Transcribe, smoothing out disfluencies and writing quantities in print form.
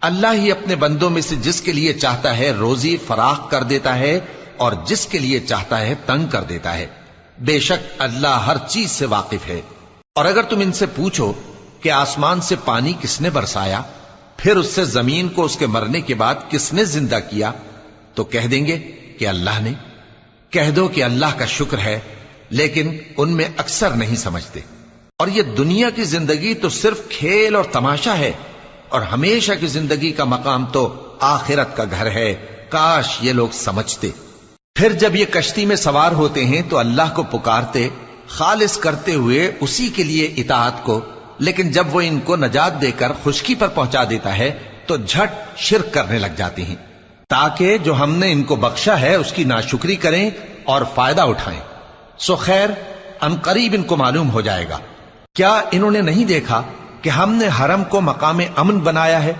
اللہ ہی اپنے بندوں میں سے جس کے لیے چاہتا ہے روزی فراخ کر دیتا ہے اور جس کے لیے چاہتا ہے تنگ کر دیتا ہے۔ بے شک اللہ ہر چیز سے واقف ہے۔ اور اگر تم ان سے پوچھو کہ آسمان سے پانی کس نے برسایا، پھر اس سے زمین کو اس کے مرنے کے بعد کس نے زندہ کیا، تو کہہ دیں گے کہ اللہ نے۔ کہہ دو کہ اللہ کا شکر ہے، لیکن ان میں اکثر نہیں سمجھتے۔ اور یہ دنیا کی زندگی تو صرف کھیل اور تماشا ہے، اور ہمیشہ کی زندگی کا مقام تو آخرت کا گھر ہے۔ کاش یہ لوگ سمجھتے۔ پھر جب یہ کشتی میں سوار ہوتے ہیں تو اللہ کو پکارتے، خالص کرتے ہوئے اسی کے لیے اطاعت کو، لیکن جب وہ ان کو نجات دے کر خشکی پر پہنچا دیتا ہے تو جھٹ شرک کرنے لگ جاتے ہیں، تاکہ جو ہم نے ان کو بخشا ہے اس کی ناشکری کریں اور فائدہ اٹھائیں۔ سو خیر ان قریب ان کو معلوم ہو جائے گا۔ کیا انہوں نے نہیں دیکھا کہ ہم نے حرم کو مقام امن بنایا ہے؟